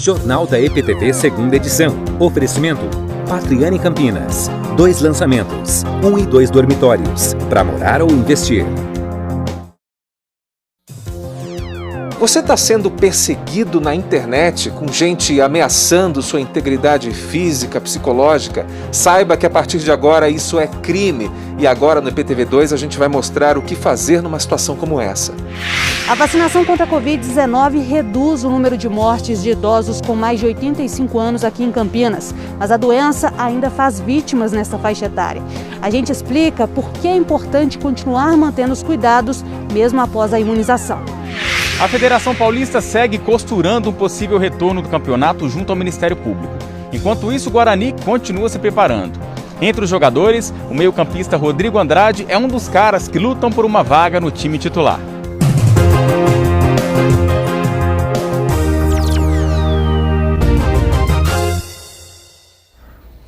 Jornal da EPTV, segunda edição. Oferecimento: Patriane Campinas. 2 lançamentos, 1 e 2 dormitórios, para morar ou investir. Você está sendo perseguido na internet com gente ameaçando sua integridade física, psicológica? Saiba que a partir de agora isso é crime. E agora no EPTV2 a gente vai mostrar o que fazer numa situação como essa. A vacinação contra a Covid-19 reduz o número de mortes de idosos com mais de 85 anos aqui em Campinas. Mas a doença ainda faz vítimas nessa faixa etária. A gente explica por que é importante continuar mantendo os cuidados mesmo após a imunização. A Federação Paulista segue costurando um possível retorno do campeonato junto ao Ministério Público. Enquanto isso, o Guarani continua se preparando. Entre os jogadores, o meio-campista Rodrigo Andrade é um dos caras que lutam por uma vaga no time titular.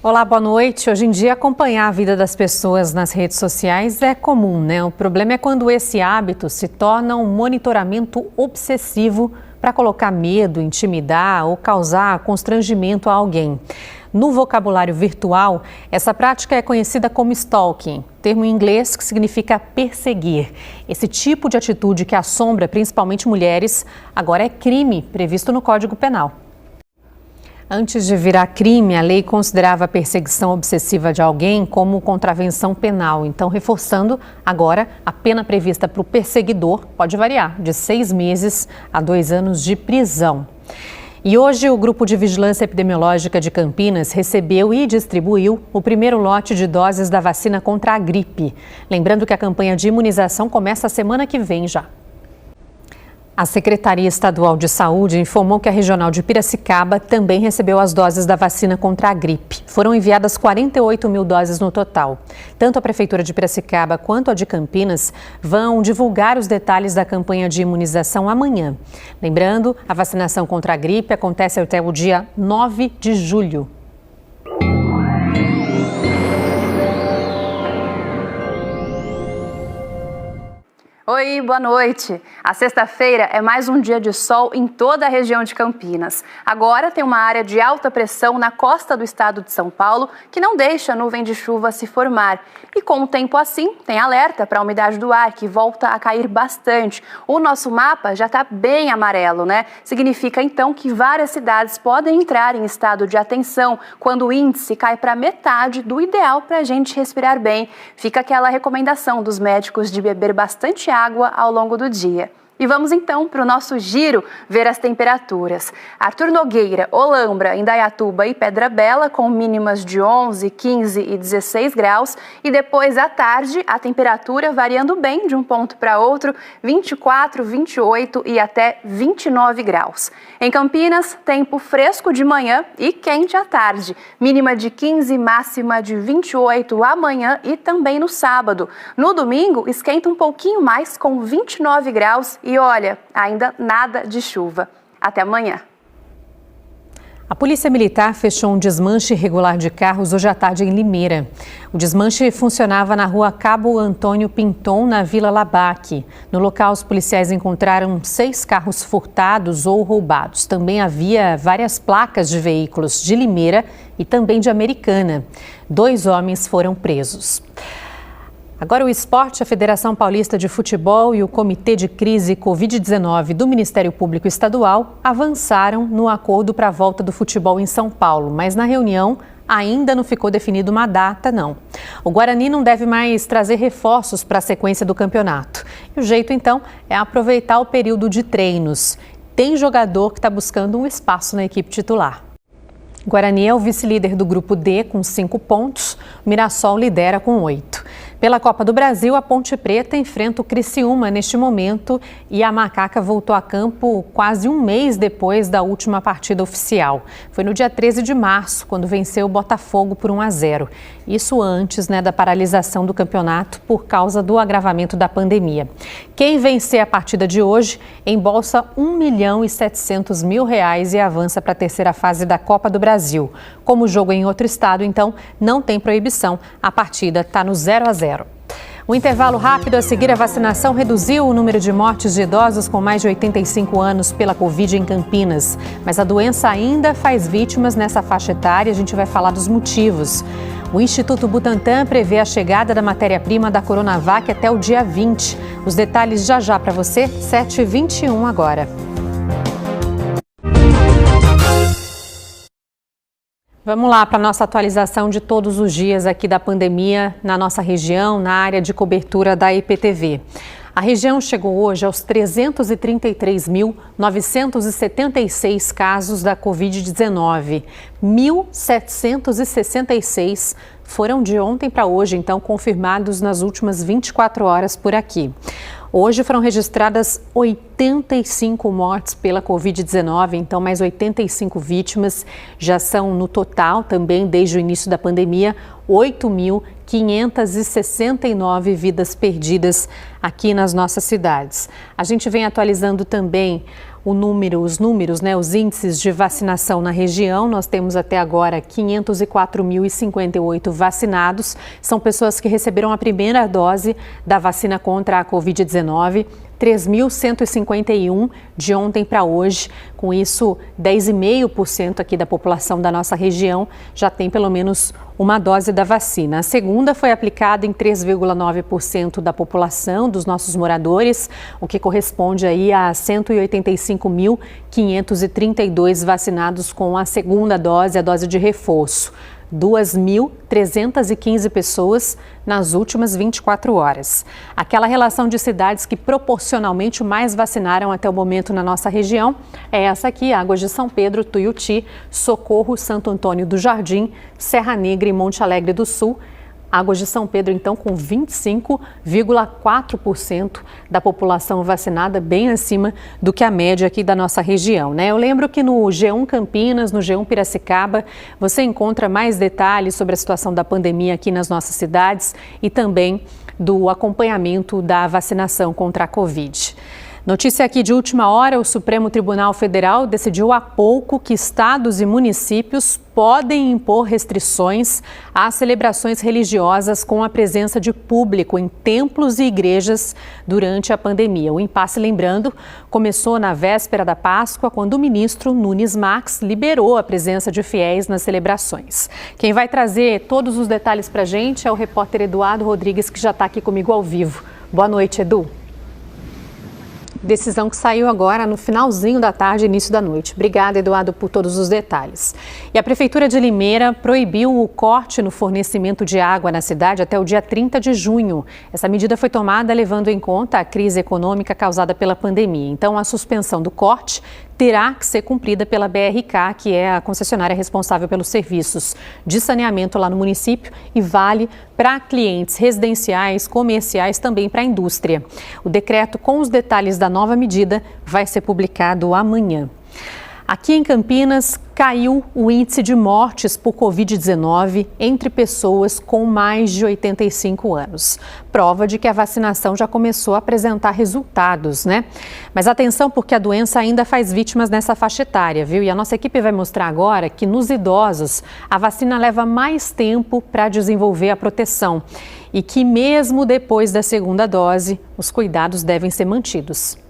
Olá, boa noite. Hoje em dia, acompanhar a vida das pessoas nas redes sociais é comum, né? O problema é quando esse hábito se torna um monitoramento obsessivo para colocar medo, intimidar ou causar constrangimento a alguém. No vocabulário virtual, essa prática é conhecida como stalking, termo em inglês que significa perseguir. Esse tipo de atitude que assombra principalmente mulheres agora é crime previsto no Código Penal. Antes de virar crime, a lei considerava a perseguição obsessiva de alguém como contravenção penal. Então, reforçando, agora a pena prevista para o perseguidor pode variar de 6 meses a 2 anos de prisão. E hoje o Grupo de Vigilância Epidemiológica de Campinas recebeu e distribuiu o primeiro lote de doses da vacina contra a gripe. Lembrando que a campanha de imunização começa a semana que vem já. A Secretaria Estadual de Saúde informou que a Regional de Piracicaba também recebeu as doses da vacina contra a gripe. Foram enviadas 48 mil doses no total. Tanto a Prefeitura de Piracicaba quanto a de Campinas vão divulgar os detalhes da campanha de imunização amanhã. Lembrando, a vacinação contra a gripe acontece até o dia 9 de julho. Oi, boa noite. A sexta-feira é mais um dia de sol em toda a região de Campinas. Agora tem uma área de alta pressão na costa do estado de São Paulo que não deixa a nuvem de chuva se formar. E com o tempo assim, tem alerta para a umidade do ar que volta a cair bastante. O nosso mapa já está bem amarelo, né? Significa então que várias cidades podem entrar em estado de atenção quando o índice cai para metade do ideal para a gente respirar bem. Fica aquela recomendação dos médicos de beber bastante água ao longo do dia. E vamos então para o nosso giro ver as temperaturas. Arthur Nogueira, Olambra, Indaiatuba e Pedra Bela com mínimas de 11, 15 e 16 graus. E depois à tarde a temperatura variando bem de um ponto para outro, 24, 28 e até 29 graus. Em Campinas, tempo fresco de manhã e quente à tarde. Mínima de 15, máxima de 28 amanhã e também no sábado. No domingo esquenta um pouquinho mais com 29 graus. E olha, ainda nada de chuva. Até amanhã. A Polícia Militar fechou um desmanche irregular de carros hoje à tarde em Limeira. O desmanche funcionava na rua Cabo Antônio Pinton, na Vila Labaque. No local, os policiais encontraram 6 carros furtados ou roubados. Também havia várias placas de veículos de Limeira e também de Americana. 2 homens foram presos. Agora o esporte, a Federação Paulista de Futebol e o Comitê de Crise Covid-19 do Ministério Público Estadual avançaram no acordo para a volta do futebol em São Paulo, mas na reunião ainda não ficou definida uma data, não. O Guarani não deve mais trazer reforços para a sequência do campeonato. E o jeito, então, é aproveitar o período de treinos. Tem jogador que está buscando um espaço na equipe titular. O Guarani é o vice-líder do grupo D com 5 pontos, o Mirassol lidera com 8. Pela Copa do Brasil, a Ponte Preta enfrenta o Criciúma neste momento e a Macaca voltou a campo quase um mês depois da última partida oficial. Foi no dia 13 de março, quando venceu o Botafogo por 1-0. Isso antes, da paralisação do campeonato por causa do agravamento da pandemia. Quem vencer a partida de hoje embolsa R$1.700.000 e avança para a terceira fase da Copa do Brasil. Como o jogo é em outro estado, então não tem proibição. A partida está no 0-0. Um intervalo rápido a seguir, a vacinação reduziu o número de mortes de idosos com mais de 85 anos pela Covid em Campinas. Mas a doença ainda faz vítimas nessa faixa etária. A gente vai falar dos motivos. O Instituto Butantan prevê a chegada da matéria-prima da Coronavac até o dia 20. Os detalhes já para você, 7h21 agora. Vamos lá para a nossa atualização de todos os dias aqui da pandemia na nossa região, na área de cobertura da EPTV. A região chegou hoje aos 333.976 casos da Covid-19. 1.766 foram de ontem para hoje, então confirmados nas últimas 24 horas por aqui. Hoje foram registradas 85 mortes pela Covid-19, então mais 85 vítimas já são no total também desde o início da pandemia, 8.569 vidas perdidas aqui nas nossas cidades. A gente vem atualizando também os números, os índices de vacinação na região. Nós temos até agora 504.058 vacinados. São pessoas que receberam a primeira dose da vacina contra a Covid-19. 3.151 de ontem para hoje. Com isso, 10,5% aqui da população da nossa região já tem pelo menos uma dose da vacina. A segunda foi aplicada em 3,9% da população dos nossos moradores, o que corresponde aí a 185.532 vacinados com a segunda dose, a dose de reforço. 2.315 pessoas nas últimas 24 horas. Aquela relação de cidades que proporcionalmente mais vacinaram até o momento na nossa região é essa aqui: Águas de São Pedro, Tuiuti, Socorro, Santo Antônio do Jardim, Serra Negra e Monte Alegre do Sul. Águas de São Pedro, então, com 25,4% da população vacinada, bem acima do que a média aqui da nossa região, Eu lembro que no G1 Campinas, no G1 Piracicaba, você encontra mais detalhes sobre a situação da pandemia aqui nas nossas cidades e também do acompanhamento da vacinação contra a Covid. Notícia aqui de última hora: o Supremo Tribunal Federal decidiu há pouco que estados e municípios podem impor restrições às celebrações religiosas com a presença de público em templos e igrejas durante a pandemia. O impasse, lembrando, começou na véspera da Páscoa, quando o ministro Nunes Marques liberou a presença de fiéis nas celebrações. Quem vai trazer todos os detalhes para a gente é o repórter Eduardo Rodrigues, que já está aqui comigo ao vivo. Boa noite, Edu. Decisão que saiu agora no finalzinho da tarde, início da noite. Obrigada, Eduardo, por todos os detalhes. E a Prefeitura de Limeira proibiu o corte no fornecimento de água na cidade até o dia 30 de junho. Essa medida foi tomada levando em conta a crise econômica causada pela pandemia. Então, a suspensão do corte terá que ser cumprida pela BRK, que é a concessionária responsável pelos serviços de saneamento lá no município, e vale para clientes residenciais, comerciais, também para a indústria. O decreto com os detalhes da nova medida vai ser publicado amanhã. Aqui em Campinas, caiu o índice de mortes por Covid-19 entre pessoas com mais de 85 anos. Prova de que a vacinação já começou a apresentar resultados, Mas atenção, porque a doença ainda faz vítimas nessa faixa etária, viu? E a nossa equipe vai mostrar agora que nos idosos a vacina leva mais tempo para desenvolver a proteção e que mesmo depois da segunda dose, os cuidados devem ser mantidos.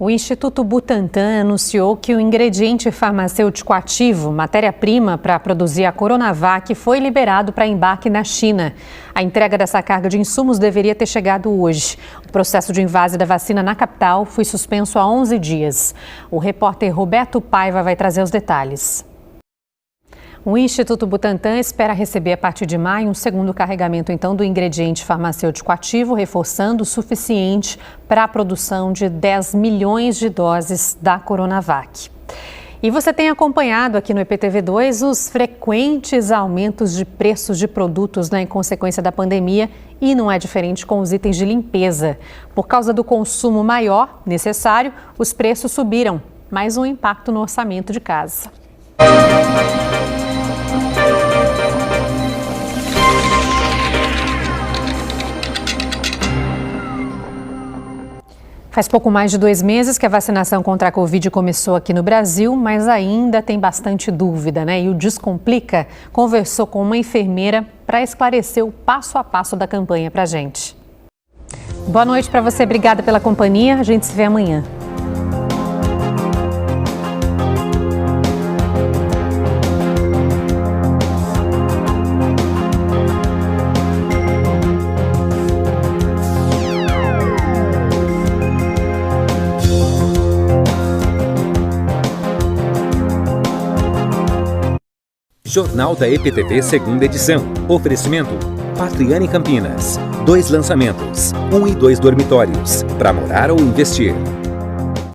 O Instituto Butantan anunciou que o ingrediente farmacêutico ativo, matéria-prima para produzir a Coronavac, foi liberado para embarque na China. A entrega dessa carga de insumos deveria ter chegado hoje. O processo de invase da vacina na capital foi suspenso há 11 dias. O repórter Roberto Paiva vai trazer os detalhes. O Instituto Butantan espera receber a partir de maio um segundo carregamento, então, do ingrediente farmacêutico ativo, reforçando o suficiente para a produção de 10 milhões de doses da Coronavac. E você tem acompanhado aqui no EPTV2 os frequentes aumentos de preços de produtos em consequência da pandemia, e não é diferente com os itens de limpeza. Por causa do consumo maior necessário, os preços subiram. Mais um impacto no orçamento de casa. Faz pouco mais de 2 meses que a vacinação contra a Covid começou aqui no Brasil, mas ainda tem bastante dúvida, E o Descomplica conversou com uma enfermeira para para esclarecer o passo a passo da campanha para a gente. Boa noite para você, obrigada pela companhia. A gente se vê amanhã. Jornal da EPTV, segunda edição. Oferecimento: Patriani Campinas. 2 lançamentos, 1 e 2 dormitórios, para morar ou investir.